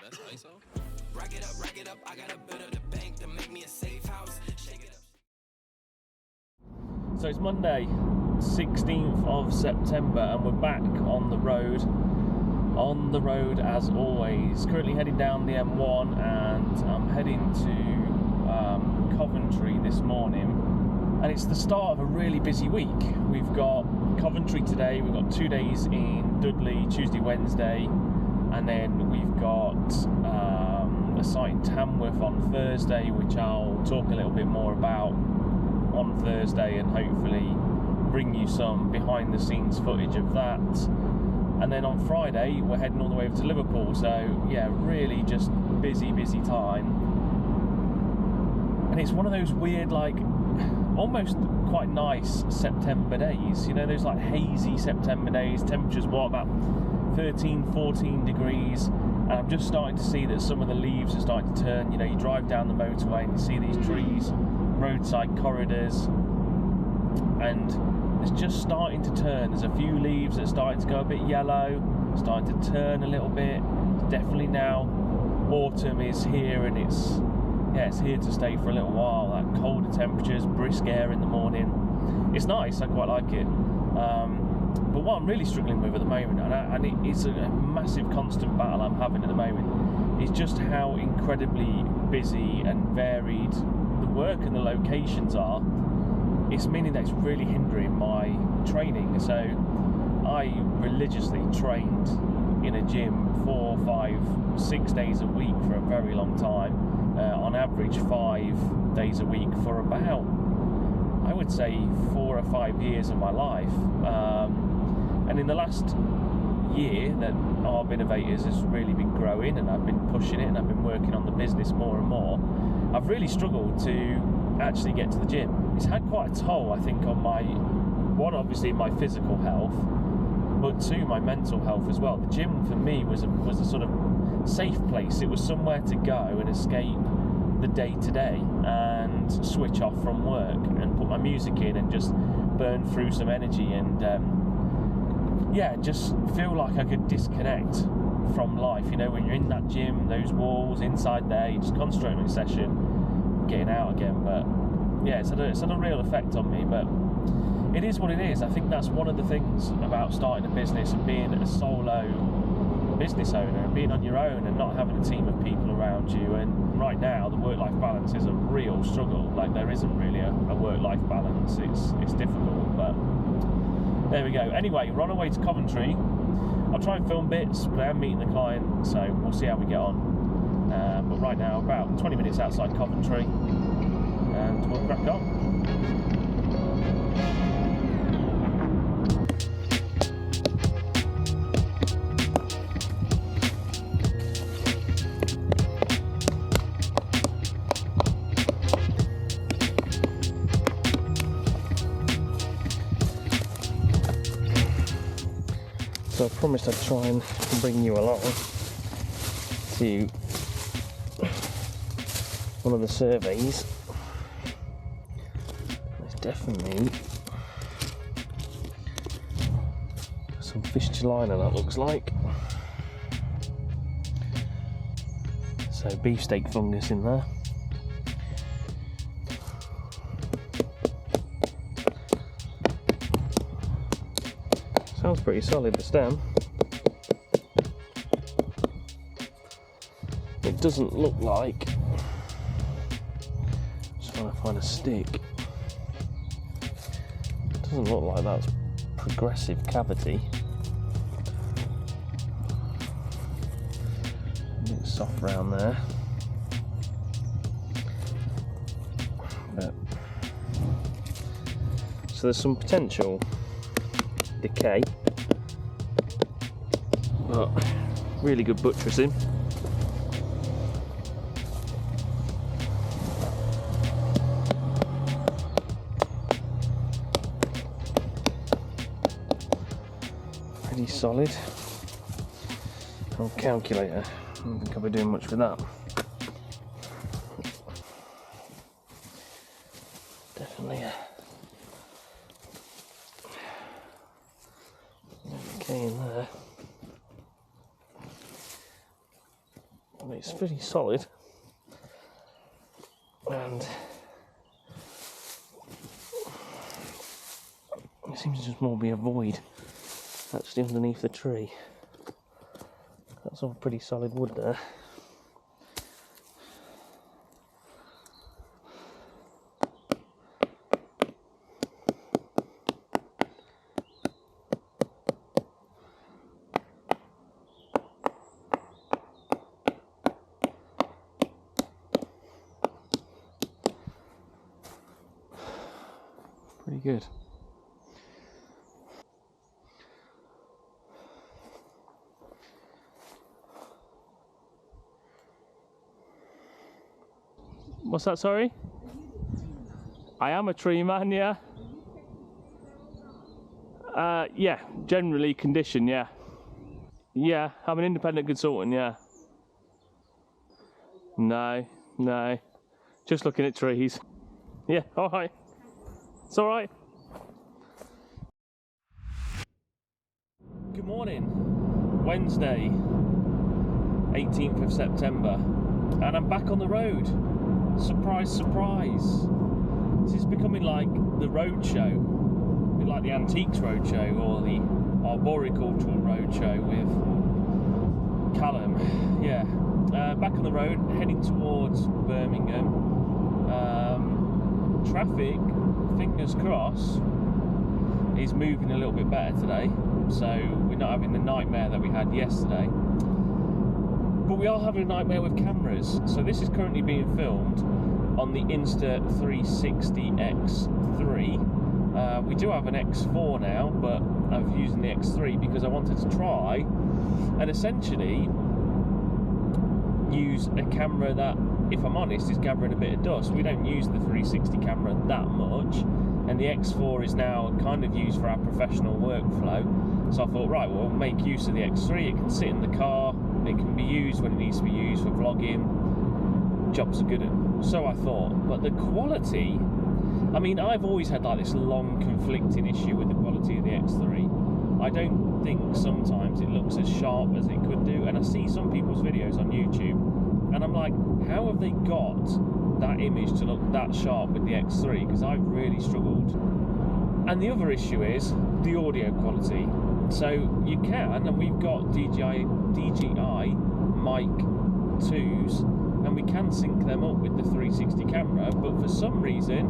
that's ISO. Rack it up, I gotta build up the bank to make me a safe house. Shake it up. So it's Monday, 16th of September, and we're back on the road. On the road as always. Currently heading down the M1, and I'm heading to Coventry this morning. And it's the start of a really busy week. We've got Coventry today, we've got 2 days in Dudley, Tuesday, Wednesday, and then we've got a site in Tamworth on Thursday, which I'll talk a little bit more about on Thursday and hopefully bring you some behind the scenes footage of that. And then on Friday we're heading all the way over to Liverpool, so yeah, really just busy time. And it's one of those weird, like, almost quite nice September days, you know, those like hazy September days, temperatures about 13-14 degrees, and I'm just starting to see that some of the leaves are starting to turn. You know, you drive down the motorway and you see these trees, roadside corridors, and it's just starting to turn. There's a few leaves that are starting to go a bit yellow, starting to turn a little bit. Definitely now autumn is here, and it's here to stay for a little while. Like colder temperatures, brisk air in the morning. It's nice, I quite like it. But what I'm really struggling with at the moment, and it's a massive constant battle I'm having at the moment, is just how incredibly busy and varied the work and the locations are. It's meaning that it's really hindering my training. So I religiously trained in a gym 4, 5, 6 days a week for a very long time. On average 5 days a week for about, I would say, 4 or 5 years of my life. And in the last year that Arboricultural Innovators has really been growing, and I've been pushing it, and I've been working on the business more and more, I've really struggled to actually get to the gym. It's had quite a toll, I think, on my, one, obviously my physical health, but two, my mental health as well. The gym for me was a sort of safe place. It was somewhere to go and escape the day-to-day and switch off from work and put my music in and just burn through some energy and just feel like I could disconnect from life. You know, when you're in that gym, those walls, inside there, you just concentrate on your session, getting out again. But yeah, it's had a real effect on me, but it is what it is. I think that's one of the things about starting a business and being a solo business owner and being on your own and not having a team of people around you. And right now the work-life balance is a real struggle. Like, there isn't really a work-life balance. It's difficult, but there we go. Anyway, we're on our way to Coventry. I'll try and film bits, but I am meeting the client, so we'll see how we get on. But right now, about 20 minutes outside Coventry, and we'll crack on. So I promised I'd try and bring you along to one of the surveys. There's definitely some fistulina, that looks like. So beefsteak fungus in there. Sounds pretty solid, the stem. It doesn't look like, just trying to find a stick, it doesn't look like that's progressive cavity. A bit soft round there. But, so there's some potential decay, but really good buttressing. Pretty solid. Old calculator, I don't think I'll be doing much with that. Definitely okay in there. it's pretty solid, and it seems to just more be a void actually underneath the tree. That's all pretty solid wood there. Pretty good. What's that, sorry? I am a tree man, yeah. Yeah, generally condition, yeah. Yeah, I'm an independent consultant, yeah. No, just looking at trees. Yeah, alright. It's alright. Good morning. Wednesday, 18th of September, and I'm back on the road. Surprise, surprise. This is becoming like the road show, a bit like the Antiques Roadshow or the Arboricultural Roadshow with Callum. Yeah, back on the road, heading towards Birmingham. Traffic, fingers crossed, is moving a little bit better today, so we're not having the nightmare that we had yesterday. But we are having a nightmare with cameras. So this is currently being filmed on the Insta360X3. We do have an X4 now, but I'm using the X3 because I wanted to try and essentially use a camera that, if I'm honest, is gathering a bit of dust. We don't use the 360 camera that much, and the X4 is now kind of used for our professional workflow. So I thought, right, we'll make use of the X3. It can sit in the car, it can be used when it needs to be used for vlogging. Jobs are good, and so I thought. But the quality, I mean, I've always had like this long conflicting issue with the quality of the X3. I don't think sometimes it looks as sharp as it could do, and I see some people's videos on YouTube, and I'm like, how have they got that image to look that sharp with the X3? Because I've really struggled. And the other issue is the audio quality. So you can, and we've got DJI mic 2s, and we can sync them up with the 360 camera, but for some reason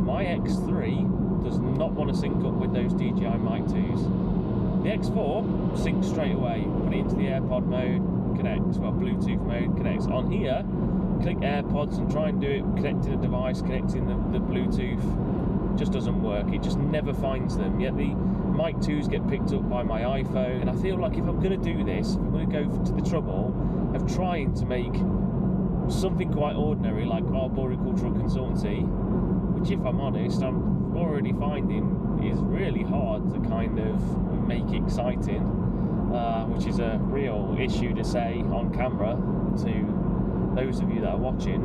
my X3 does not want to sync up with those DJI mic 2s. The X4 syncs straight away, put it into the AirPod mode, connects, well, Bluetooth mode, connects. On here, click AirPods and try and do it, connecting a device, connecting the Bluetooth, just doesn't work. It just never finds them. Yet the mic 2s get picked up by my iPhone, and I feel like if I'm going to do this, if I'm going to go to the trouble of trying to make something quite ordinary like Arboricultural Consultancy, which, if I'm honest, I'm already finding is really hard to kind of make exciting, which is a real issue to say on camera to those of you that are watching.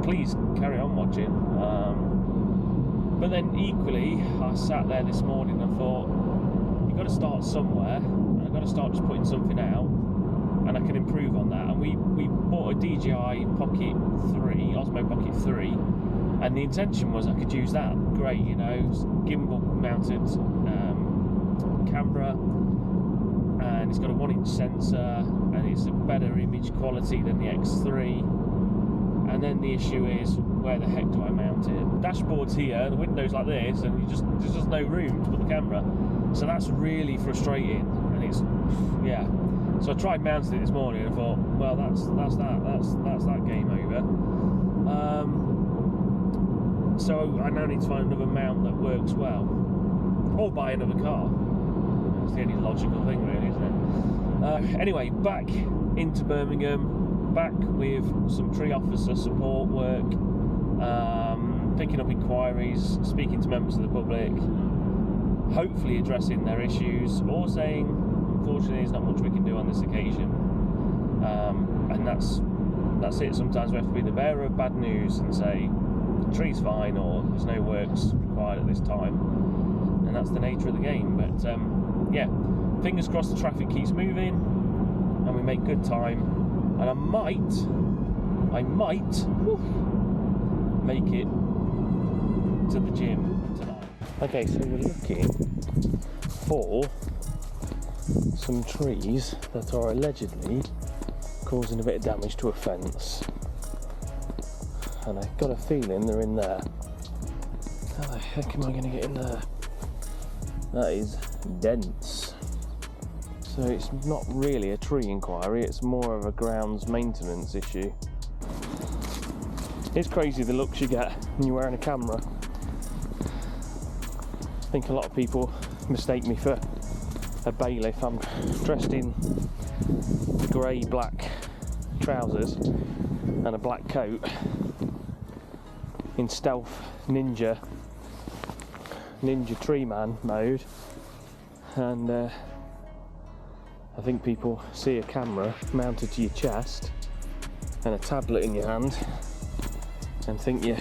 Please carry on watching. But then equally, I sat there this morning and thought, you've got to start somewhere, and I've got to start just putting something out, and I can improve on that. And we bought a DJI Pocket 3, Osmo Pocket 3, and the intention was I could use that. Great, you know, gimbal mounted camera, and it's got a 1-inch sensor, and it's a better image quality than the X3. And then the issue is, where the heck do I mount it? Dashboard's here, the window's like this, and there's just no room to put the camera. So that's really frustrating, and it's, yeah. So I tried mounting it this morning and thought, well, that's that game over. So I now need to find another mount that works well, or buy another car. That's the only logical thing, really, isn't it? Anyway, back into Birmingham, back with some tree officer support work, picking up inquiries, speaking to members of the public, hopefully addressing their issues, or saying, unfortunately, there's not much we can do on this occasion. And that's it. Sometimes we have to be the bearer of bad news and say, the tree's fine, or there's no works required at this time. And that's the nature of the game. But yeah, fingers crossed the traffic keeps moving and we make good time and I might make it to the gym tonight. Okay, so we're looking for some trees that are allegedly causing a bit of damage to a fence, and I've got a feeling they're in there. How the heck am I going to get in there? That is dense. So it's not really a tree inquiry, it's more of a grounds maintenance issue. It's crazy the looks you get when you're wearing a camera. I think a lot of people mistake me for a bailiff. I'm dressed in grey black trousers and a black coat in stealth ninja tree man mode, and I think people see a camera mounted to your chest and a tablet in your hand and think you're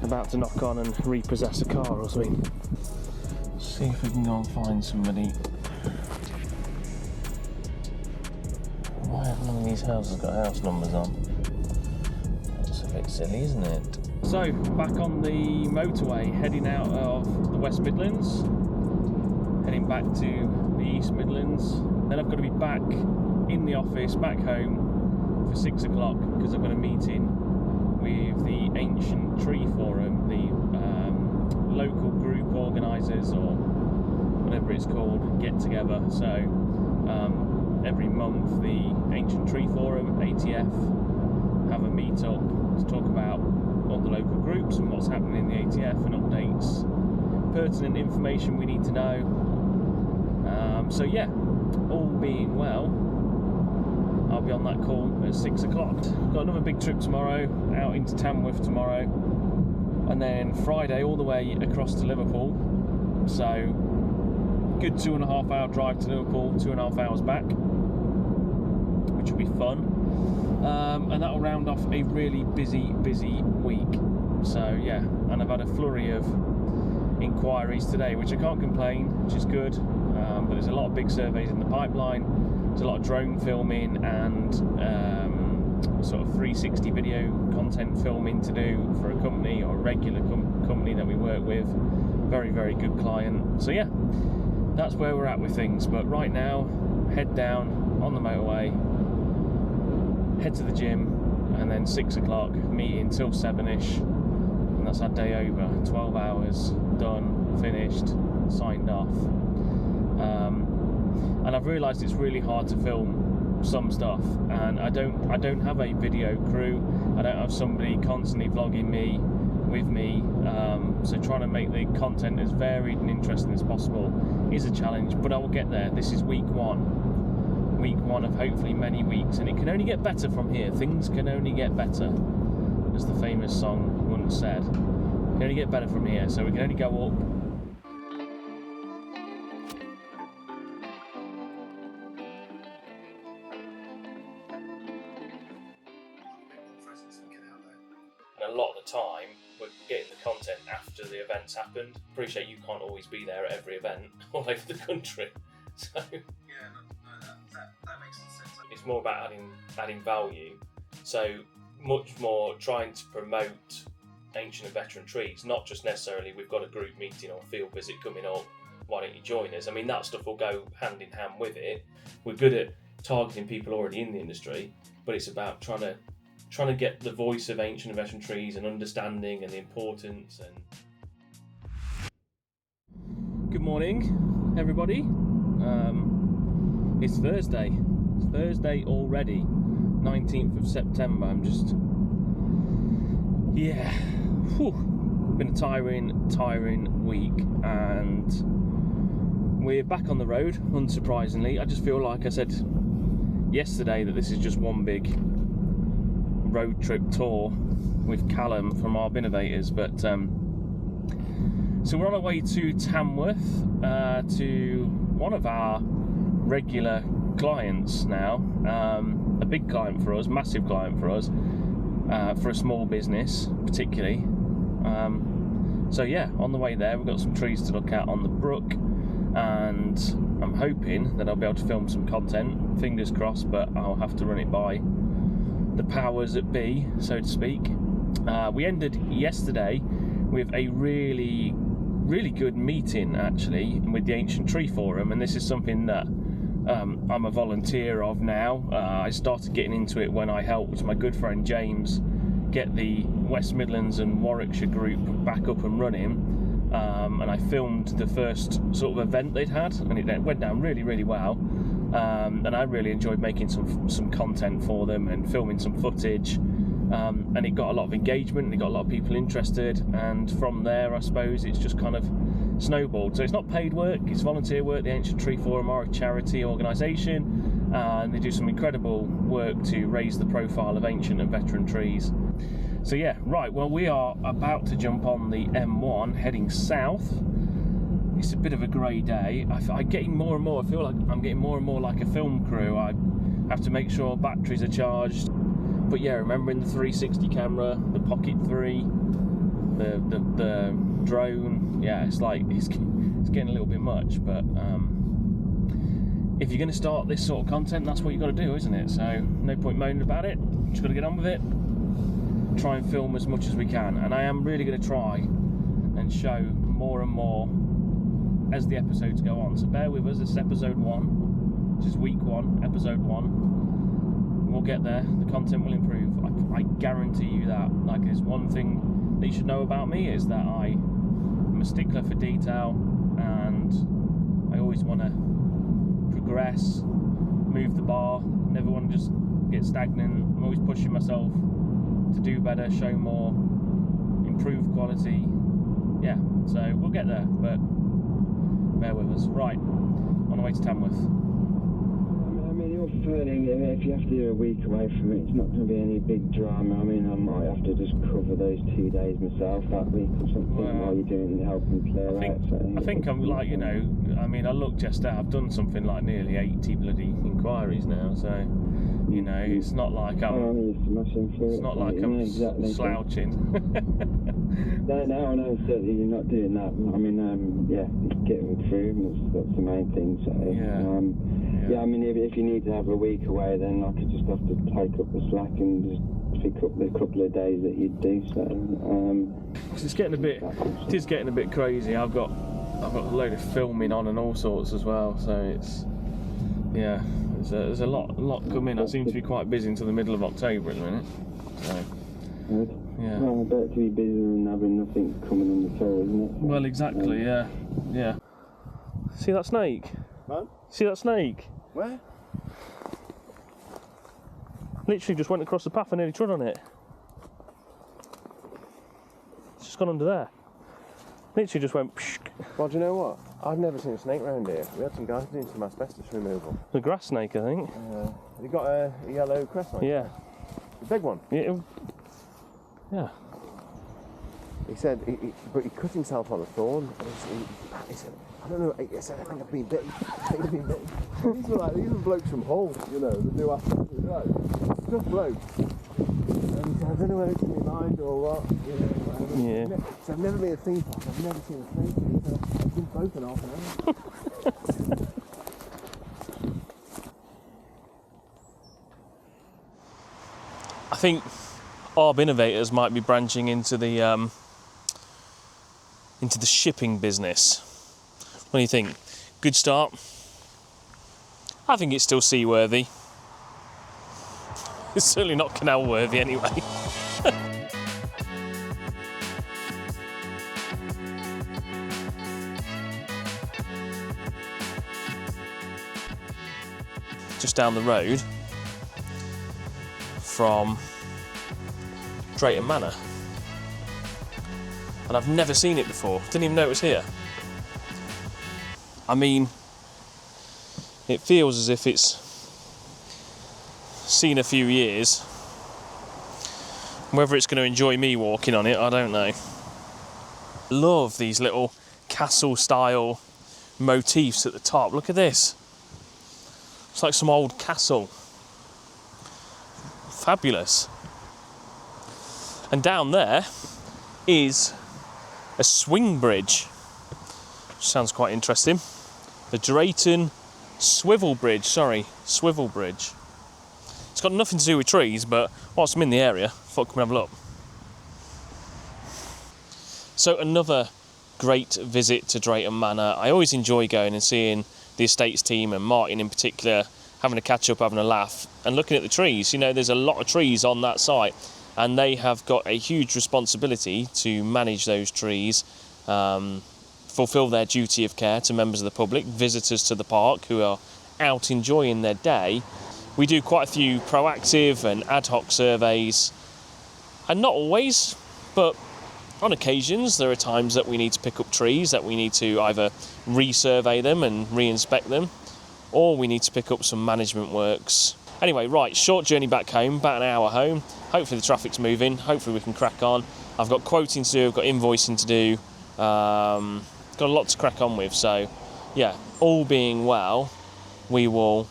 about to knock on and repossess a car or something. See if we can go and find somebody. Why have none of these houses got house numbers on? That's a bit silly, isn't it? So, back on the motorway, heading out of the West Midlands, heading back to the East Midlands. Then I've got to be back in the office, back home for 6 o'clock, because I've got a meeting with the Ancient Tree Forum, the local group organisers, or whatever it's called, get together. So every month the Ancient Tree Forum, ATF, have a meet up to talk about all the local groups and what's happening in the ATF and updates, pertinent information we need to know. So yeah, all being well, I'll be on that call at 6 o'clock. Got another big trip tomorrow, out into Tamworth tomorrow, and then Friday all the way across to Liverpool. So good 2.5 hour drive to Liverpool, 2.5 hours back, which will be fun. And that'll round off a really busy week. So yeah, and I've had a flurry of inquiries today, which I can't complain, which is good. But there's a lot of big surveys in the pipeline. There's a lot of drone filming and sort of 360 video content filming to do for a company, or a regular company that we work with. Very good client. So yeah, that's where we're at with things. But right now, head down on the motorway, head to the gym, and then 6 o'clock meeting till 7ish, and that's our day over. 12 hours done, finished, signed off. And I've realised it's really hard to film some stuff, and I don't have a video crew. I don't have somebody constantly vlogging me with me. So trying to make the content as varied and interesting as possible is a challenge, but I will get there. This is week one of hopefully many weeks, and it can only get better from here. Things can only get better, as the famous song once said. It can only get better from here, so we can only go up. And a lot of the time, we're getting the content after the event's happened. Appreciate you can't always be there at every event all over the country. So yeah, that makes sense. It's more about adding value. So much more trying to promote ancient and veteran trees, not just necessarily we've got a group meeting or field visit coming up, why don't you join us? I mean, that stuff will go hand in hand with it. We're good at targeting people already in the industry, but it's about trying to get the voice of ancient and veteran trees and understanding and the importance. And good morning, everybody. It's Thursday. It's Thursday already, 19th of September. I'm just, been a tiring week, and we're back on the road, unsurprisingly. I just feel like I said yesterday that this is just one big road trip tour with Callum from Arboricultural, but so we're on our way to Tamworth, to one of our regular clients now, a big client for us, massive client for us, for a small business particularly. So yeah, on the way there we've got some trees to look at on the brook, and I'm hoping that I'll be able to film some content, fingers crossed, but I'll have to run it by the powers that be, so to speak. We ended yesterday with a really good meeting actually with the Ancient Tree Forum, and this is something that I'm a volunteer of now. I started getting into it when I helped my good friend James get the West Midlands and Warwickshire group back up and running, and I filmed the first sort of event they'd had, and it went down really well, and I really enjoyed making some content for them and filming some footage, and it got a lot of engagement and it got a lot of people interested, and from there I suppose it's just kind of snowballed. So it's not paid work, it's volunteer work. The Ancient Tree Forum are a charity organisation, and they do some incredible work to raise the profile of ancient and veteran trees. So yeah, right, well, we are about to jump on the M1 heading south. It's a bit of a grey day. I'm getting more and more, I feel like I'm getting more and more like a film crew. I have to make sure batteries are charged. But yeah, remembering the 360 camera, the Pocket 3, the drone, yeah, it's like it's getting a little bit much, but if you're going to start this sort of content, that's what you've got to do, isn't it? So no point moaning about it, just got to get on with it, try and film as much as we can, and I am really going to try and show more and more as the episodes go on, so bear with us. This is episode 1, which is week 1, episode 1. We'll get there, the content will improve, I guarantee you that. Like, there's one thing that you should know about me, is that I'm a stickler for detail, and I always want to progress, move the bar, never want to just get stagnant. I'm always pushing myself to do better, show more, improve quality. Yeah, so we'll get there, but bear with us. Right, on the way to Tamworth. If you have to do a week away from it, it's not going to be any big drama. I mean, I might have to just cover those 2 days myself that week or something while you're doing the help and clear out. So, I think I'm like, you know, I mean, I look just out, I've done something like nearly 80 bloody inquiries now, so, you know, it's not like I'm slouching. No, certainly you're not doing that. I mean, yeah, getting through, that's the main thing. So, yeah, I mean, if you need to have a week away, then I could just have to take up the slack and just pick up the couple of days that you'd do. So, it's getting a bit, it is getting a bit crazy. I've got a load of filming on and all sorts as well. So it's, yeah, there's a lot coming. I seem to be quite busy until the middle of October at the minute. So. Good. Yeah. Well, I bet to be busy than having nothing coming in the toe, isn't it? Well, exactly. Yeah. See that snake? Huh? See that snake? Where? Literally just went across the path and nearly trod on it. It's just gone under there. Literally just went psh. Well, do you know what? I've never seen a snake round here. We had some guys doing some asbestos removal. The grass snake, I think. Have you got a yellow crest on it? Yeah. A big one? Yeah. He said, but he cut himself on a thorn. He said, I don't know, he said, I think I've been bitten. These are blokes from Hull, you know, that do asbestos. Just blokes. And he said, I don't know whether it's in my mind or what, you know. Yeah. So I've never been a theme park, I've never seen a snake. He said, I've been both in half an hour. I think Arb Innovators might be branching into the shipping business. What do you think? Good start? I think it's still seaworthy. It's certainly not canal worthy anyway. Just down the road from Drayton Manor, and I've never seen it before. Didn't even know it was here. I mean, it feels as if it's seen a few years. Whether it's going to enjoy me walking on it, I don't know. Love these little castle style motifs at the top. Look at this. It's like some old castle. Fabulous. And down there is a swing bridge, which sounds quite interesting. The Drayton Swivel Bridge, Swivel Bridge. It's got nothing to do with trees, but whilst I'm in the area, I thought I'd come and have a look. So another great visit to Drayton Manor. I always enjoy going and seeing the estates team and Martin in particular, having a catch up, having a laugh and looking at the trees. You know, there's a lot of trees on that site and they have got a huge responsibility to manage those trees, fulfil their duty of care to members of the public, visitors to the park who are out enjoying their day. We do quite a few proactive and ad hoc surveys, and not always, but on occasions there are times that we need to pick up trees, that we need to either resurvey them and re-inspect them, or we need to pick up some management works. Anyway, right, short journey back home, about an hour home. Hopefully the traffic's moving, hopefully we can crack on. I've got quoting to do, I've got invoicing to do, got a lot to crack on with, so yeah, all being well, we will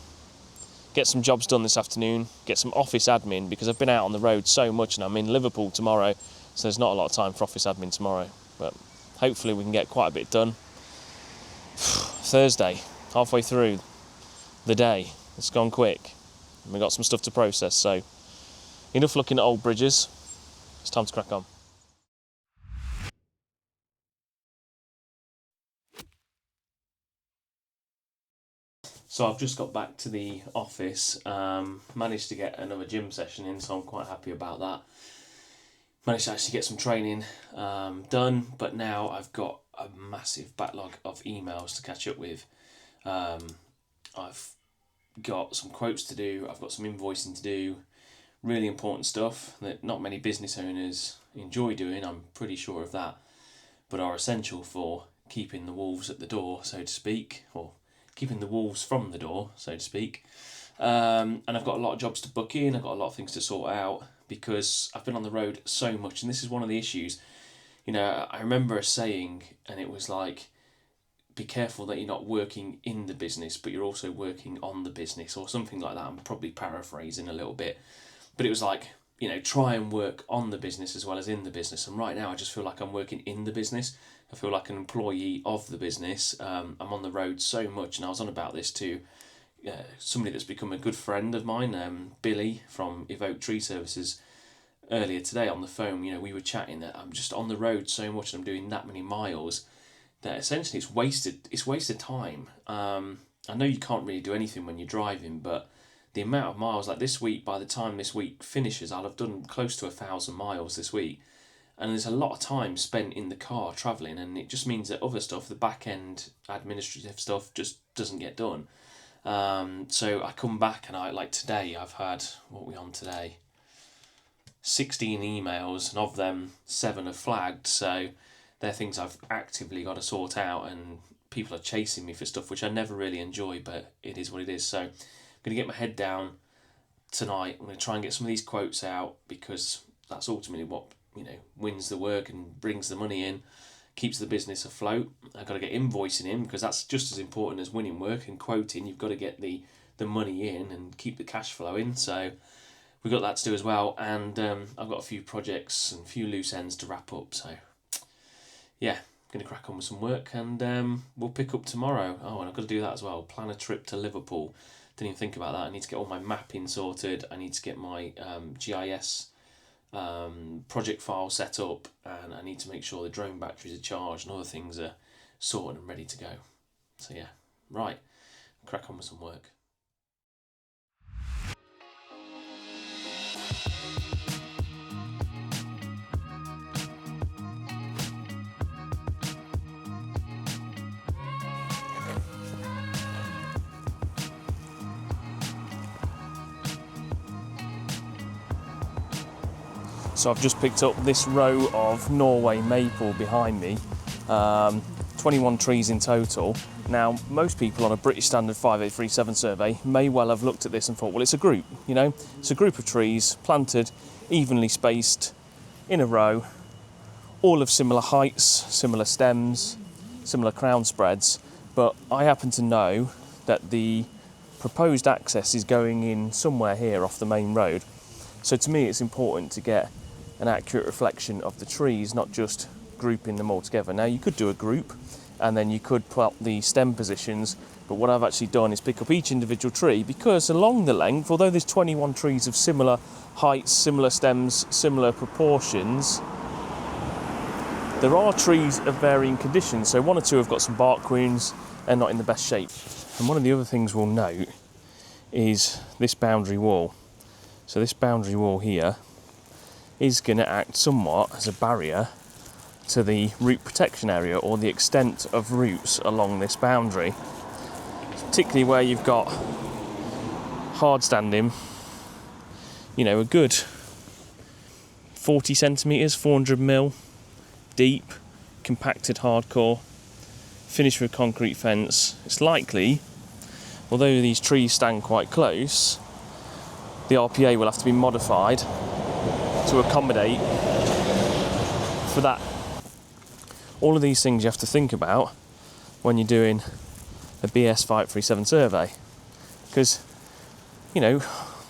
get some jobs done this afternoon, get some office admin, because I've been out on the road so much and I'm in Liverpool tomorrow, so there's not a lot of time for office admin tomorrow, but hopefully we can get quite a bit done. Thursday, halfway through the day, it's gone quick. We've got some stuff to process, so enough looking at old bridges, it's time to crack on. So I've just got back to the office, managed to get another gym session in, so I'm quite happy about that. Managed to actually get some training done, but now I've got a massive backlog of emails to catch up with. I've got some quotes to do, I've got some invoicing to do, really important stuff that not many business owners enjoy doing, I'm pretty sure of that, but are essential for keeping the wolves at the door, so to speak, or keeping the wolves from the door, so to speak. And I've got a lot of jobs to book in, I've got a lot of things to sort out, because I've been on the road so much, and this is one of the issues. You know, I remember a saying, and it was like, be careful that you're not working in the business, but you're also working on the business, or something like that. I'm probably paraphrasing a little bit, but it was like, you know, try and work on the business as well as in the business. And right now I just feel like I'm working in the business. I feel like an employee of the business. I'm on the road so much, and I was on about this to somebody that's become a good friend of mine, Billy from Evoke Tree Services, earlier today on the phone. You know, we were chatting that I'm just on the road so much and I'm doing that many miles that essentially it's wasted time. I know you can't really do anything when you're driving, but the amount of miles, like this week, by the time this week finishes, I'll have done close to 1,000 miles this week. And there's a lot of time spent in the car travelling, and it just means that other stuff, the back end administrative stuff, just doesn't get done. So I come back and like today, I've had, what are we on today? 16 emails, and of them 7 are flagged, so they're things I've actively got to sort out, and people are chasing me for stuff which I never really enjoy, but it is what it is. So I'm going to get my head down tonight. I'm going to try and get some of these quotes out, because that's ultimately what, you know, wins the work and brings the money in, keeps the business afloat. I've got to get invoicing in, because that's just as important as winning work and quoting. You've got to get the money in and keep the cash flowing. So we've got that to do as well, and I've got a few projects and a few loose ends to wrap up. So yeah, going to crack on with some work, and we'll pick up tomorrow. Oh, and I've got to do that as well, plan a trip to Liverpool. Didn't even think about that. I need to get all my mapping sorted, I need to get my GIS project file set up, and I need to make sure the drone batteries are charged and other things are sorted and ready to go. So yeah, right, crack on with some work. So I've just picked up this row of Norway maple behind me, 21 trees in total. Now, most people on a British Standard 5837 survey may well have looked at this and thought, well, it's a group, you know, it's a group of trees planted, evenly spaced, in a row, all of similar heights, similar stems, similar crown spreads, but I happen to know that the proposed access is going in somewhere here off the main road. So to me, it's important to get an accurate reflection of the trees, not just grouping them all together. Now, you could do a group, and then you could plot the stem positions. But what I've actually done is pick up each individual tree, because along the length, although there's 21 trees of similar heights, similar stems, similar proportions, there are trees of varying conditions. So 1 or 2 have got some bark wounds and not in the best shape. And one of the other things we'll note is this boundary wall. So this boundary wall here is going to act somewhat as a barrier to the root protection area, or the extent of roots along this boundary, particularly where you've got hard standing, you know, a good 40 centimetres, 400 mil deep, compacted hardcore, finished with a concrete fence. It's likely, although these trees stand quite close, the RPA will have to be modified to accommodate for that. All of these things you have to think about when you're doing a BS5837 survey, because, you know,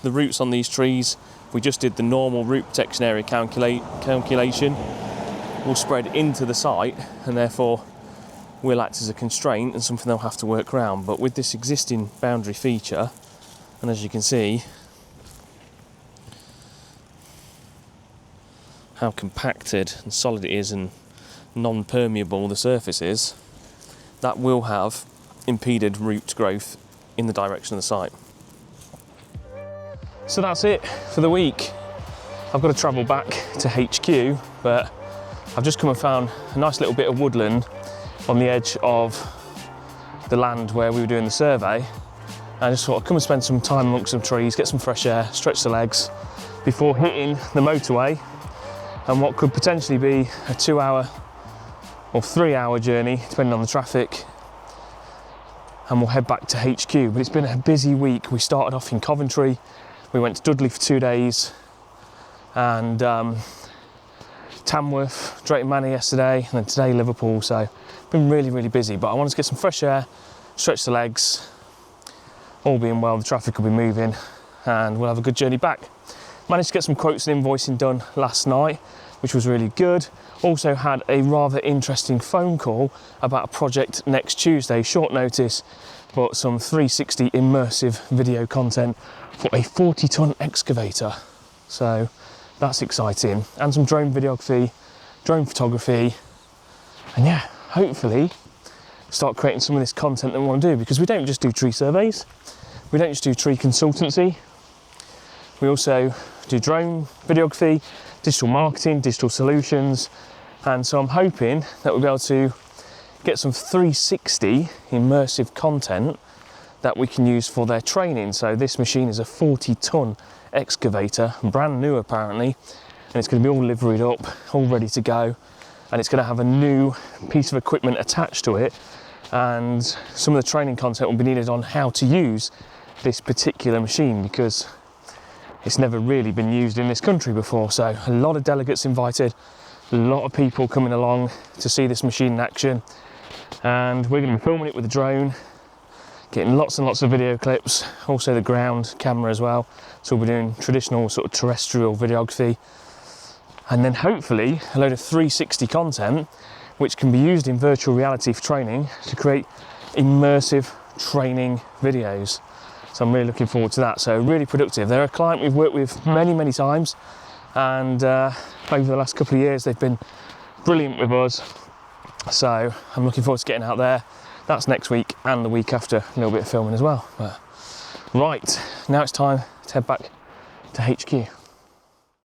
the roots on these trees, we just did the normal root protection area calculation, will spread into the site, and therefore will act as a constraint and something they'll have to work around. But with this existing boundary feature, and as you can see how compacted and solid it is and non-permeable the surface is, that will have impeded root growth in the direction of the site. So that's it for the week. I've got to travel back to HQ, but I've just come and found a nice little bit of woodland on the edge of the land where we were doing the survey. I just thought I'd come and spend some time amongst some trees, get some fresh air, stretch the legs before hitting the motorway and what could potentially be a 2-hour or 3-hour journey, depending on the traffic. And we'll head back to HQ. But it's been a busy week. We started off in Coventry, we went to Dudley for 2 days, and Tamworth, Drayton Manor yesterday, and then today Liverpool. So been really, really busy, but I wanted to get some fresh air, stretch the legs. All being well, the traffic will be moving and we'll have a good journey back. Managed to get some quotes and invoicing done last night, which was really good. Also had a rather interesting phone call about a project next Tuesday, short notice, but some 360 immersive video content for a 40-ton excavator. So that's exciting. And some drone videography, drone photography, and yeah, hopefully start creating some of this content that we want to do, because we don't just do tree surveys, we don't just do tree consultancy, we also do drone videography, digital marketing, digital solutions. And so I'm hoping that we'll be able to get some 360 immersive content that we can use for their training. So this machine is a 40-ton excavator, brand new apparently, and it's going to be all liveried up, all ready to go, and it's going to have a new piece of equipment attached to it, and some of the training content will be needed on how to use this particular machine, because it's never really been used in this country before. So a lot of delegates invited, a lot of people coming along to see this machine in action, and we're going to be filming it with a drone, getting lots and lots of video clips, also the ground camera as well. So we'll be doing traditional sort of terrestrial videography, and then hopefully a load of 360 content which can be used in virtual reality for training to create immersive training videos. So I'm really looking forward to that. So really productive. They're a client we've worked with many, many times, and over the last couple of years they've been brilliant with us. So I'm looking forward to getting out there. That's next week and the week after, a little bit of filming as well. But, right, now it's time to head back to HQ.